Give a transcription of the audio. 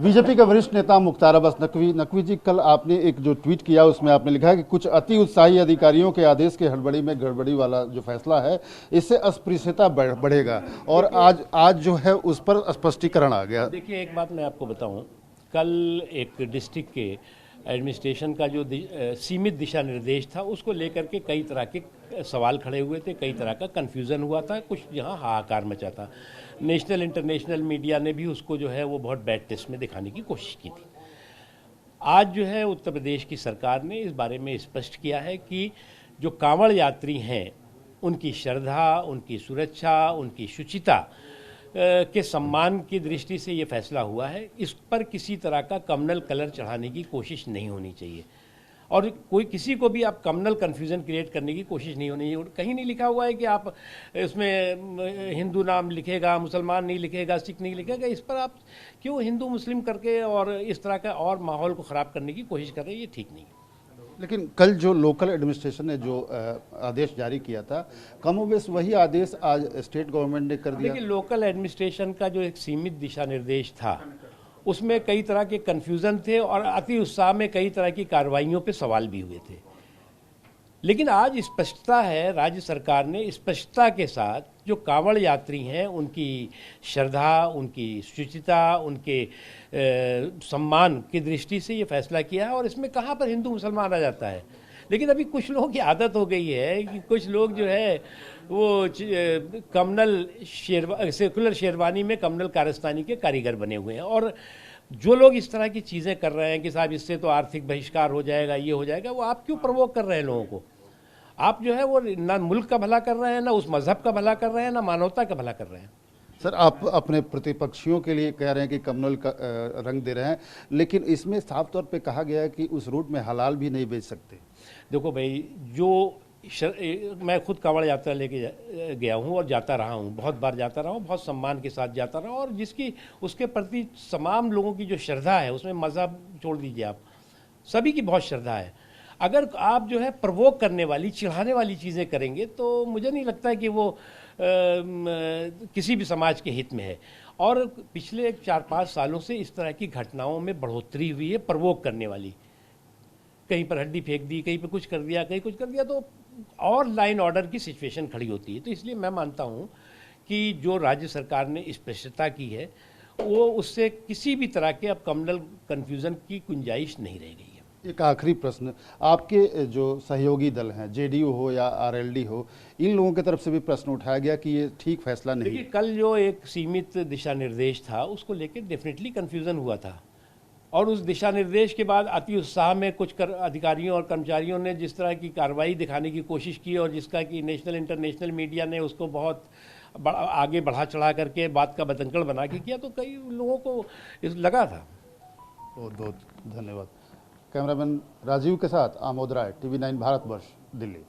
BJP के वरिष्ठ नेता मुख्तार अब्बास नकवी जी, कल आपने एक जो ट्वीट किया उसमें आपने लिखा है कि कुछ अति उत्साही अधिकारियों के आदेश के हड़बड़ी में गड़बड़ी वाला जो फैसला है, इससे अस्पृश्यता बढ़ेगा और आज जो है उस पर स्पष्टीकरण आ गया। देखिए, एक बात मैं आपको बताऊं, कल एक डिस्ट्रिक्ट के एडमिनिस्ट्रेशन का जो सीमित दिशा निर्देश था उसको लेकर के कई तरह के सवाल खड़े हुए थे, कई तरह का कन्फ्यूज़न हुआ था, कुछ यहाँ हाहाकार मचा था। नेशनल इंटरनेशनल मीडिया ने भी उसको जो है वो बहुत बैड टेस्ट में दिखाने की कोशिश की थी। आज जो है उत्तर प्रदेश की सरकार ने इस बारे में स्पष्ट किया है कि जो कांवड़ यात्री हैं उनकी श्रद्धा, उनकी सुरक्षा, उनकी शुचिता के सम्मान की दृष्टि से ये फैसला हुआ है। इस पर किसी तरह का कम्युनल कलर चढ़ाने की कोशिश नहीं होनी चाहिए और कोई किसी को भी आप कम्युनल कन्फ्यूजन क्रिएट करने की कोशिश नहीं होनी चाहिए। कहीं नहीं लिखा हुआ है कि आप इसमें हिंदू नाम लिखेगा, मुसलमान नहीं लिखेगा, सिख नहीं लिखेगा। इस पर आप क्यों हिंदू मुस्लिम करके और इस तरह का और माहौल को ख़राब करने की कोशिश कर रहे हैं, ये ठीक नहीं है। लेकिन कल जो लोकल एडमिनिस्ट्रेशन ने जो आदेश जारी किया था, कमोबेश वही आदेश आज स्टेट गवर्नमेंट ने कर दिया। देखिए, लोकल एडमिनिस्ट्रेशन का जो एक सीमित दिशा निर्देश था उसमें कई तरह के कन्फ्यूज़न थे और अति उत्साह में कई तरह की कार्रवाइयों पे सवाल भी हुए थे। लेकिन आज स्पष्टता है, राज्य सरकार ने स्पष्टता के साथ जो कांवड़ यात्री हैं उनकी श्रद्धा, उनकी शुचिता, उनके सम्मान की दृष्टि से ये फैसला किया है और इसमें कहाँ पर हिंदू मुसलमान आ जाता है। लेकिन अभी कुछ लोगों की आदत हो गई है कि कुछ लोग जो है वो कम्युनल सेकुलर शेरवानी में कम्युनल कारस्तानी के कारीगर बने हुए हैं और जो लोग इस तरह की चीज़ें कर रहे हैं कि साहब इससे तो आर्थिक बहिष्कार हो जाएगा, ये हो जाएगा, वो आप क्यों प्रवोक कर रहे हैं लोगों को? आप जो है वो ना मुल्क का भला कर रहे हैं, ना उस मजहब का भला कर रहे हैं, ना मानवता का भला कर रहे हैं। सर, आप अपने प्रतिपक्षियों के लिए कह रहे हैं कि कम्युनल का रंग दे रहे हैं, लेकिन इसमें साफ तौर पे कहा गया है कि उस रूट में हलाल भी नहीं बेच सकते। देखो भाई, जो मैं खुद कांवड़ यात्रा लेके गया हूँ और जाता रहा हूँ, बहुत बार जाता रहा हूँ, बहुत सम्मान के साथ जाता रहा हूँ और जिसकी उसके प्रति तमाम लोगों की जो श्रद्धा है, उसमें मज़हब छोड़ दीजिए, आप सभी की बहुत श्रद्धा है। अगर आप जो है प्रवोक करने वाली, चिढ़ाने वाली चीज़ें करेंगे तो मुझे नहीं लगता है कि वो किसी भी समाज के हित में है। और पिछले 4-5 सालों से इस तरह की घटनाओं में बढ़ोतरी हुई है, प्रवोक करने वाली। कहीं पर हड्डी फेंक दी, कहीं पर कुछ कर दिया, कहीं कुछ कर दिया, तो और लाइन ऑर्डर की सिचुएशन खड़ी होती है। तो इसलिए मैं मानता हूँ कि जो राज्य सरकार ने स्पष्टता की है वो उससे किसी भी तरह के अब कम्युनल कन्फ्यूज़न की गुंजाइश नहीं रह गई है। एक आखिरी प्रश्न, आपके जो सहयोगी दल हैं, जेडीयू हो या आरएलडी हो, इन लोगों की तरफ से भी प्रश्न उठाया गया कि ये ठीक फैसला नहीं। देखिए, कल जो एक सीमित दिशा निर्देश था उसको लेकर डेफिनेटली कन्फ्यूज़न हुआ था और उस दिशा निर्देश के बाद अति उत्साह में कुछ अधिकारियों और कर्मचारियों ने जिस तरह की कार्रवाई दिखाने की कोशिश की और जिसका कि नेशनल इंटरनेशनल मीडिया ने उसको बहुत आगे बढ़ा चढ़ा करके बात का बतंगड़ बना के किया, तो कई लोगों को लगा था। बहुत बहुत धन्यवाद। कैमरामैन राजीव के साथ आमोद राय, TV9 भारतवर्ष, दिल्ली।